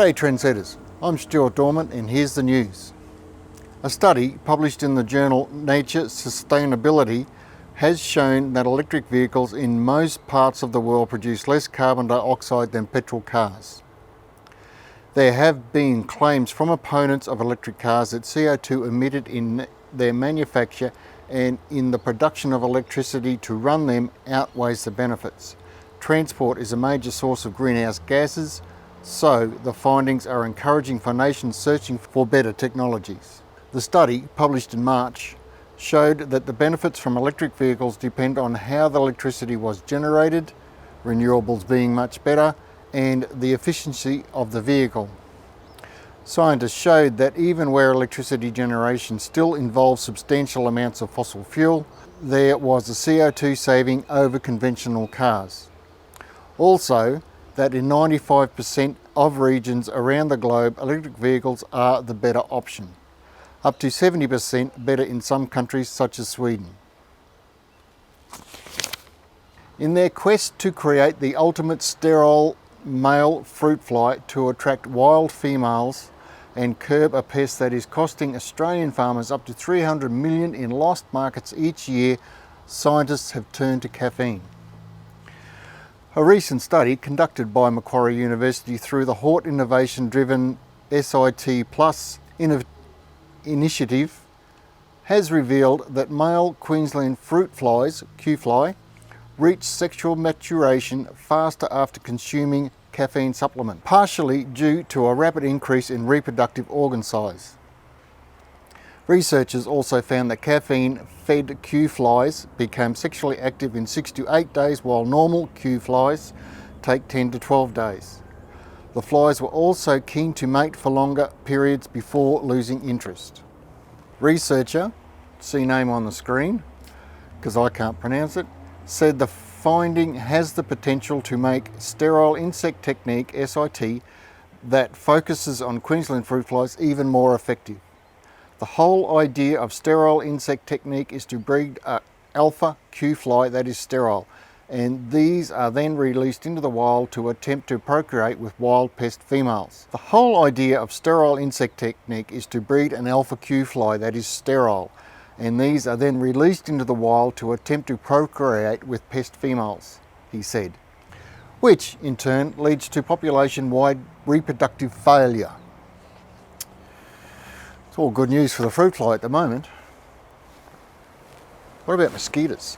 G'day trendsetters, I'm Stuart Dorman and here's the news. A study published in the journal Nature Sustainability has shown that electric vehicles in most parts of the world produce less carbon dioxide than petrol cars. There have been claims from opponents of electric cars that CO2 emitted in their manufacture and in the production of electricity to run them outweighs the benefits. Transport is a major source of greenhouse gases, so the findings are encouraging for nations searching for better technologies. The study, published in March, showed that the benefits from electric vehicles depend on how the electricity was generated, renewables being much better, and the efficiency of the vehicle. Scientists showed that even where electricity generation still involves substantial amounts of fossil fuel, there was a CO2 saving over conventional cars. Also, that in 95% of regions around the globe, electric vehicles are the better option. Up to 70% better in some countries such as Sweden. In their quest to create the ultimate sterile male fruit fly to attract wild females and curb a pest that is costing Australian farmers up to 300 million in lost markets each year, scientists have turned to caffeine. A recent study conducted by Macquarie University through the Hort innovation-driven SIT Plus initiative has revealed that male Queensland fruit flies, Q-fly, reach sexual maturation faster after consuming caffeine supplement, partially due to a rapid increase in reproductive organ size. Researchers also found that caffeine-fed Q-flies become sexually active in 6 to 8 days, while normal Q-flies take 10 to 12 days. The flies were also keen to mate for longer periods before losing interest. Researcher, see name on the screen, because I can't pronounce it, said the finding has the potential to make sterile insect technique, SIT, that focuses on Queensland fruit flies even more effective. The whole idea of sterile insect technique is to breed an alpha Q-fly that is sterile, and these are then released into the wild to attempt to procreate with wild pest females. The whole idea of sterile insect technique is to breed an alpha Q-fly that is sterile, and these are then released into the wild to attempt to procreate with pest females, he said, which in turn leads to population-wide reproductive failure. It's all good news for the fruit fly at the moment. What about mosquitoes?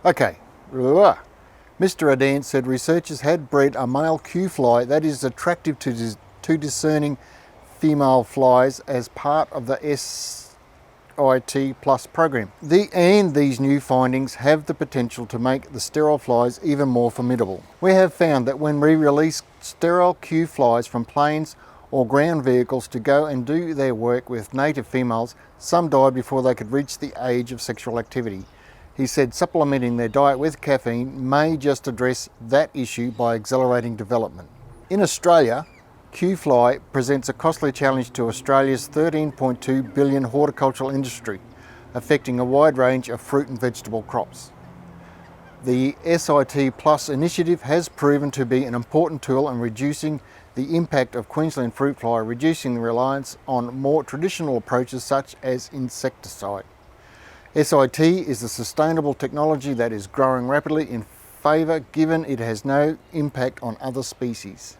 Okay, Mr. Adan said researchers had bred a male Q-fly that is attractive to discerning female flies as part of the SIT Plus program. These new findings have the potential to make the sterile flies even more formidable. We have found that when we release sterile Q-flies from planes or ground vehicles to go and do their work with native females, some died before they could reach the age of sexual activity. He said supplementing their diet with caffeine may just address that issue by accelerating development. In Australia, Q-fly presents a costly challenge to Australia's $13.2 billion horticultural industry, affecting a wide range of fruit and vegetable crops. The SIT Plus initiative has proven to be an important tool in reducing the impact of Queensland fruit fly, reducing the reliance on more traditional approaches such as insecticide. SIT is a sustainable technology that is growing rapidly in favour given it has no impact on other species.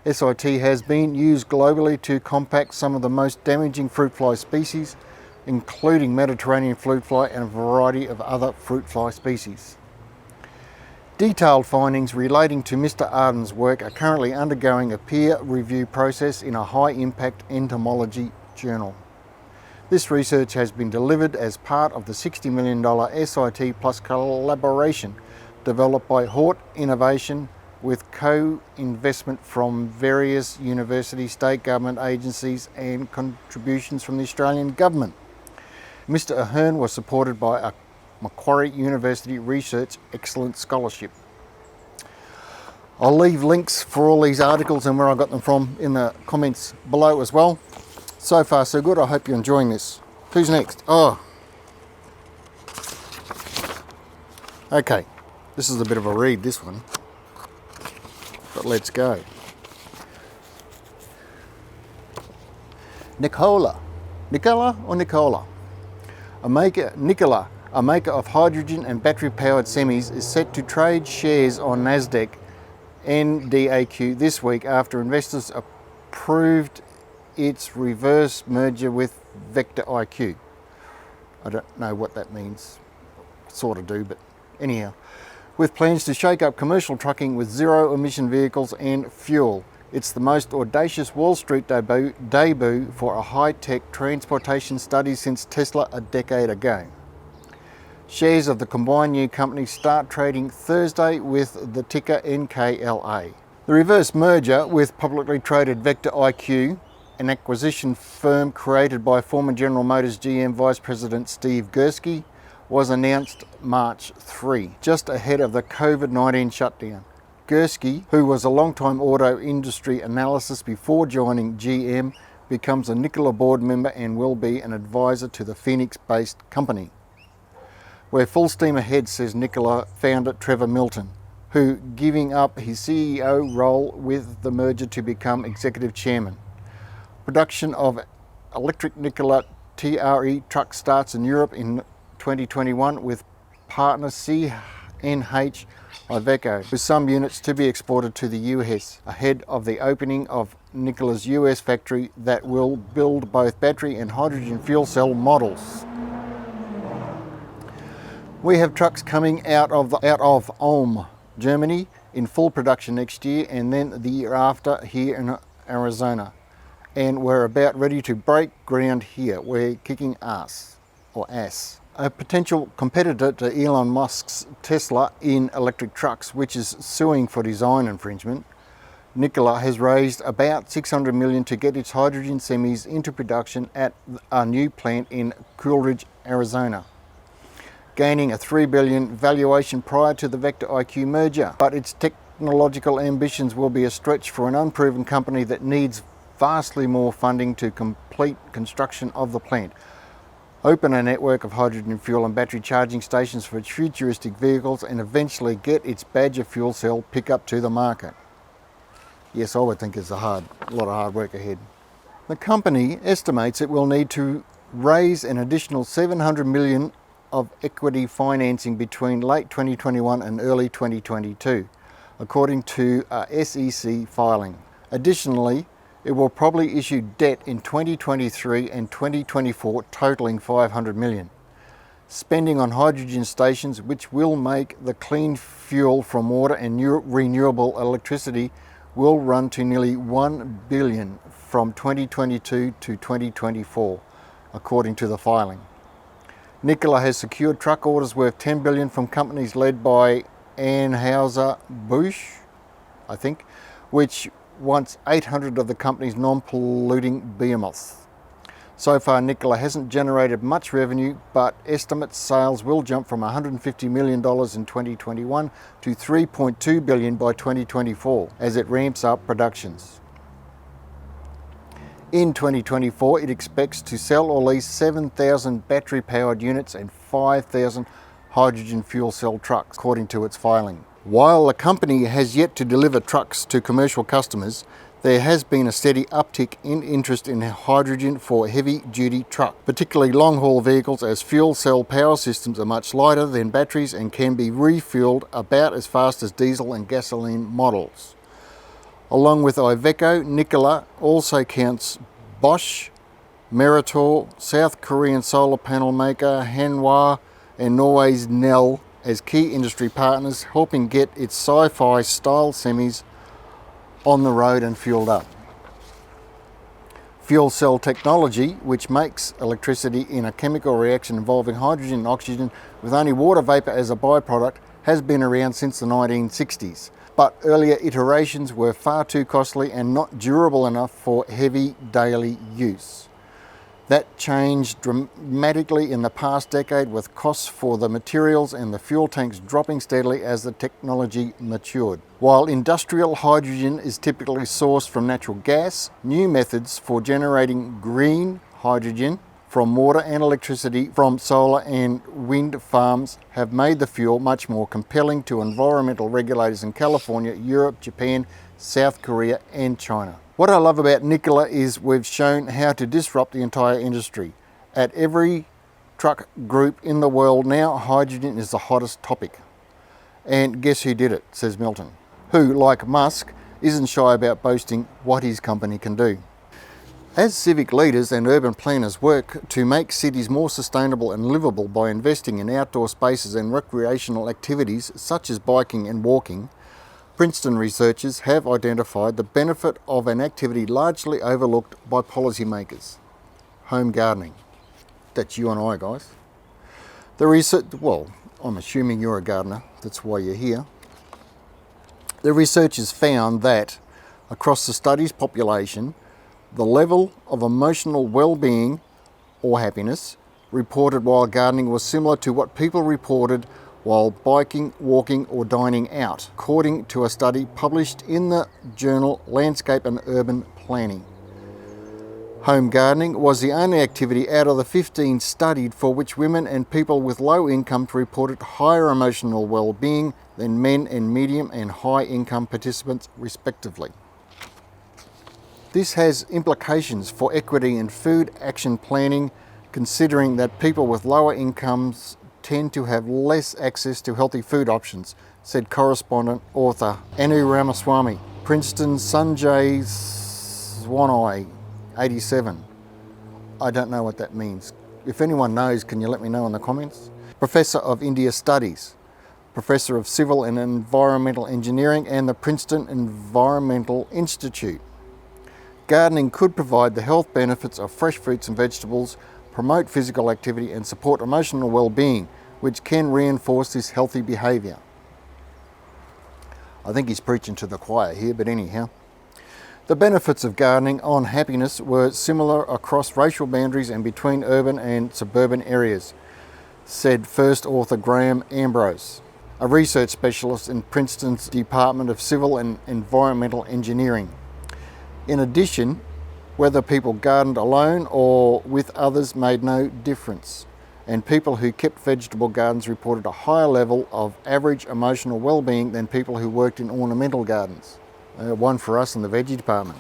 SIT has been used globally to combat some of the most damaging fruit fly species, including Mediterranean fruit fly and a variety of other fruit fly species. Detailed findings relating to Mr. Arden's work are currently undergoing a peer review process in a high-impact entomology journal. This research has been delivered as part of the $60 million SIT Plus collaboration developed by Hort Innovation with co-investment from various universities, state government agencies and contributions from the Australian Government. Mr. Ahern was supported by a Macquarie University Research Excellence Scholarship. I'll leave links for all these articles and where I got them from in the comments below as well. So far so good, I hope you're enjoying this. Who's next? Oh. Okay, this is a bit of a read, this one. but let's go. Nikola, Nikola, a maker of hydrogen and battery-powered semis, is set to trade shares on Nasdaq NDAQ this week after investors approved its reverse merger with Vector IQ. I don't know what that means, sort of do, but anyhow. With plans to shake up commercial trucking with zero-emission vehicles and fuel. It's the most audacious Wall Street debut for a high-tech transportation study since Tesla a decade ago. Shares of the combined new company start trading Thursday with the ticker NKLA. The reverse merger with publicly traded Vector IQ, an acquisition firm created by former General Motors GM Vice President Steve Gursky, was announced March 3, just ahead of the COVID-19 shutdown. Gursky, who was a long-time auto industry analyst before joining GM, becomes a Nikola board member and will be an advisor to the Phoenix-based company. We're full steam ahead, says Nikola founder Trevor Milton, who giving up his CEO role with the merger to become executive chairman. Production of electric Nikola TRE truck starts in Europe in 2021 with partner CNH Iveco, with some units to be exported to the US ahead of the opening of Nikola's US factory that will build both battery and hydrogen fuel cell models. We have trucks coming out of Ulm, Germany in full production next year and then the year after here in Arizona. And we're about ready to break ground here. We're kicking ass. A potential competitor to Elon Musk's Tesla in electric trucks, which is suing for design infringement, Nikola has raised about $600 million to get its hydrogen semis into production at a new plant in Coolidge, Arizona, gaining a $3 billion valuation prior to the Vector IQ merger. But its technological ambitions will be a stretch for an unproven company that needs vastly more funding to complete construction of the plant, open a network of hydrogen fuel and battery charging stations for its futuristic vehicles, and eventually get its Badger fuel cell pickup to the market. Yes, I would think it's a lot of hard work ahead. The company estimates it will need to raise an additional $700 million of equity financing between late 2021 and early 2022, according to a SEC filing. Additionally, it will probably issue debt in 2023 and 2024 totaling $500 million. Spending on hydrogen stations, which will make the clean fuel from water and renewable electricity, will run to nearly $1 billion from 2022 to 2024, according to the filing. Nikola has secured truck orders worth $10 billion from companies led by Anheuser-Busch, I think, which wants 800 of the company's non-polluting behemoths. So far, Nikola hasn't generated much revenue, but estimates sales will jump from $150 million in 2021 to $3.2 billion by 2024 as it ramps up productions. In 2024, it expects to sell or lease 7,000 battery-powered units and 5,000 hydrogen fuel cell trucks, according to its filing. While the company has yet to deliver trucks to commercial customers, there has been a steady uptick in interest in hydrogen for heavy-duty trucks, particularly long-haul vehicles, as fuel cell power systems are much lighter than batteries and can be refueled about as fast as diesel and gasoline models. Along with Iveco, Nikola also counts Bosch, Meritor, South Korean solar panel maker Hanwha, and Norway's Nel as key industry partners, helping get its sci-fi style semis on the road and fueled up. Fuel cell technology, which makes electricity in a chemical reaction involving hydrogen and oxygen with only water vapor as a byproduct, has been around since the 1960s. But earlier iterations were far too costly and not durable enough for heavy daily use. That changed dramatically in the past decade, with costs for the materials and the fuel tanks dropping steadily as the technology matured. While industrial hydrogen is typically sourced from natural gas, new methods for generating green hydrogen from water and electricity from solar and wind farms have made the fuel much more compelling to environmental regulators in California, Europe, Japan, South Korea and China. What I love about Nikola is we've shown how to disrupt the entire industry. At every truck group in the world now, hydrogen is the hottest topic. And guess who did it, says Milton, who, like Musk, isn't shy about boasting what his company can do. As civic leaders and urban planners work to make cities more sustainable and livable by investing in outdoor spaces and recreational activities such as biking and walking, Princeton researchers have identified the benefit of an activity largely overlooked by policymakers: home gardening. That's you and I, guys. The research, well, I'm assuming you're a gardener, that's why you're here. The researchers found that across the study's population, the level of emotional well-being or happiness reported while gardening was similar to what people reported while biking, walking or dining out, according to a study published in the journal Landscape and Urban Planning. Home gardening was the only activity out of the 15 studied for which women and people with low income reported higher emotional well-being than men and medium and high income participants respectively. This has implications for equity in food action planning, considering that people with lower incomes tend to have less access to healthy food options, said correspondent author Anu Ramaswamy. Princeton Sanjay Swanai, 87. I don't know what that means. If anyone knows, can you let me know in the comments? Professor of India Studies, Professor of Civil and Environmental Engineering and the Princeton Environmental Institute. Gardening could provide the health benefits of fresh fruits and vegetables, promote physical activity and support emotional well-being, which can reinforce this healthy behaviour. I think he's preaching to the choir here, but anyhow. The benefits of gardening on happiness were similar across racial boundaries and between urban and suburban areas, said first author Graham Ambrose, a research specialist in Princeton's Department of Civil and Environmental Engineering. In addition, whether people gardened alone or with others made no difference, and people who kept vegetable gardens reported a higher level of average emotional well-being than people who worked in ornamental gardens. One for us in the veggie department.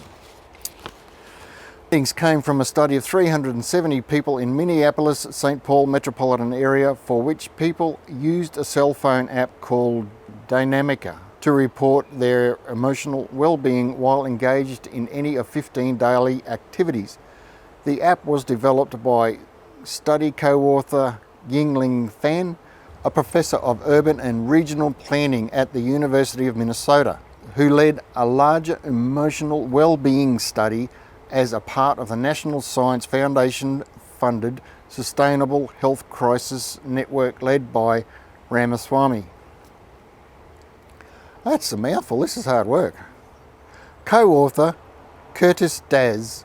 Findings came from a study of 370 people in Minneapolis, St. Paul metropolitan area, for which people used a cell phone app called Dynamica to report their emotional well-being while engaged in any of 15 daily activities. The app was developed by study co-author Yingling Fan, a professor of urban and regional planning at the University of Minnesota, who led a larger emotional well-being study as a part of the National Science Foundation-funded Sustainable Health Crisis Network led by Ramaswamy. That's a mouthful, this is hard work. Co-author Curtis Daz,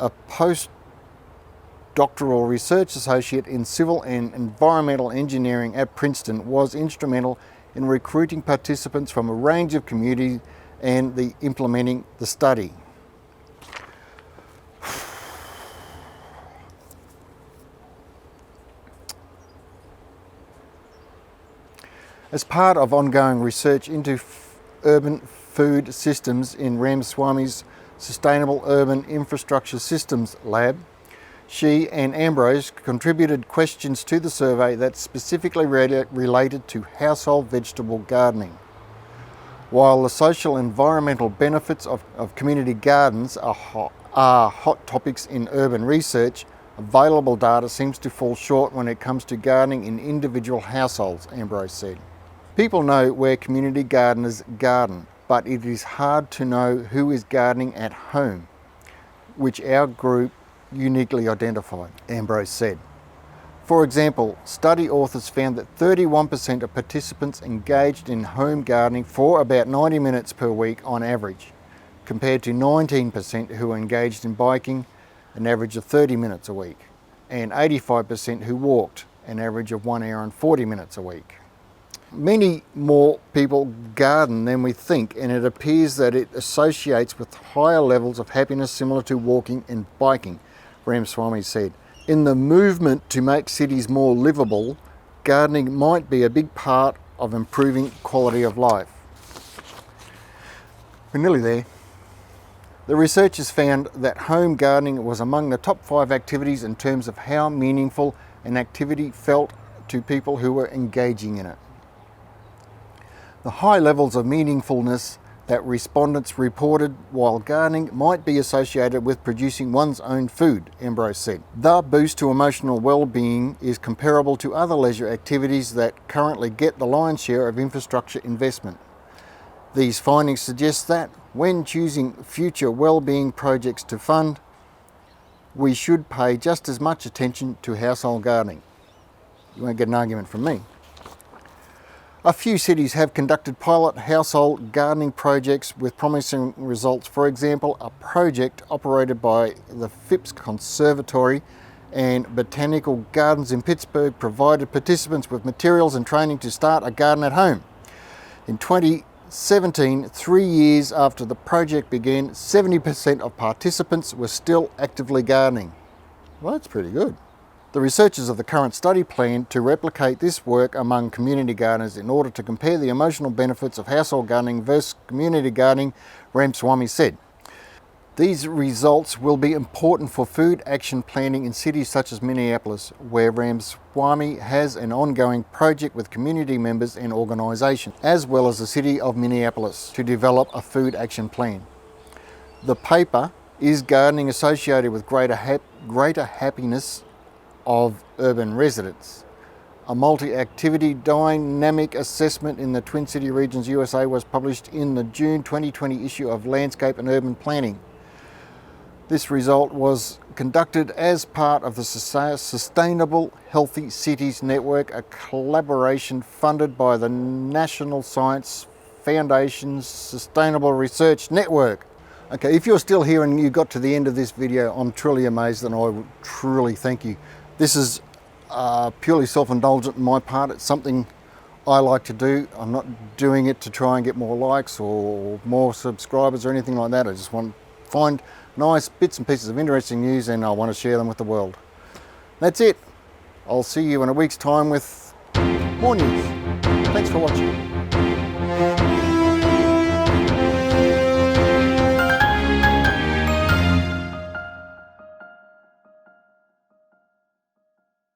a postdoctoral research associate in civil and environmental engineering at Princeton, was instrumental in recruiting participants from a range of communities and implementing the study. As part of ongoing research into urban food systems in Ramaswamy's Sustainable Urban Infrastructure Systems Lab, she and Ambrose contributed questions to the survey that specifically related to household vegetable gardening. While the social and environmental benefits of community gardens are hot topics in urban research, available data seems to fall short when it comes to gardening in individual households, Ambrose said. People know where community gardeners garden, but it is hard to know who is gardening at home, which our group uniquely identified, Ambrose said. For example, study authors found that 31% of participants engaged in home gardening for about 90 minutes per week on average, compared to 19% who engaged in biking, an average of 30 minutes a week, and 85% who walked, an average of 1 hour and 40 minutes a week. Many more people garden than we think, and it appears that it associates with higher levels of happiness similar to walking and biking, Ramaswamy said. In the movement to make cities more livable, gardening might be a big part of improving quality of life. We're nearly there. The researchers found that home gardening was among the top 5 activities in terms of how meaningful an activity felt to people who were engaging in it. The high levels of meaningfulness that respondents reported while gardening might be associated with producing one's own food, Ambrose said. The boost to emotional well-being is comparable to other leisure activities that currently get the lion's share of infrastructure investment. These findings suggest that when choosing future well-being projects to fund, we should pay just as much attention to household gardening. You won't get an argument from me. A few cities have conducted pilot household gardening projects with promising results. For example, a project operated by the Phipps Conservatory and Botanical Gardens in Pittsburgh provided participants with materials and training to start a garden at home. In 2017, 3 years after the project began, 70% of participants were still actively gardening. Well, that's pretty good. The researchers of the current study plan to replicate this work among community gardeners in order to compare the emotional benefits of household gardening versus community gardening, Ramaswamy said. These results will be important for food action planning in cities such as Minneapolis, where Ramaswamy has an ongoing project with community members and organisations, as well as the city of Minneapolis, to develop a food action plan. The paper is gardening associated with greater happiness of urban residents. A multi-activity dynamic assessment in the Twin City Regions USA was published in the June 2020 issue of Landscape and Urban Planning. This result was conducted as part of the Sustainable Healthy Cities Network, a collaboration funded by the National Science Foundation's Sustainable Research Network. Okay, if you're still here and you got to the end of this video, I'm truly amazed and I truly thank you. This is purely self-indulgent on my part. It's something I like to do. I'm not doing it to try and get more likes or more subscribers or anything like that. I just want to find nice bits and pieces of interesting news and I want to share them with the world. That's it. I'll see you in a week's time with more news. Thanks for watching.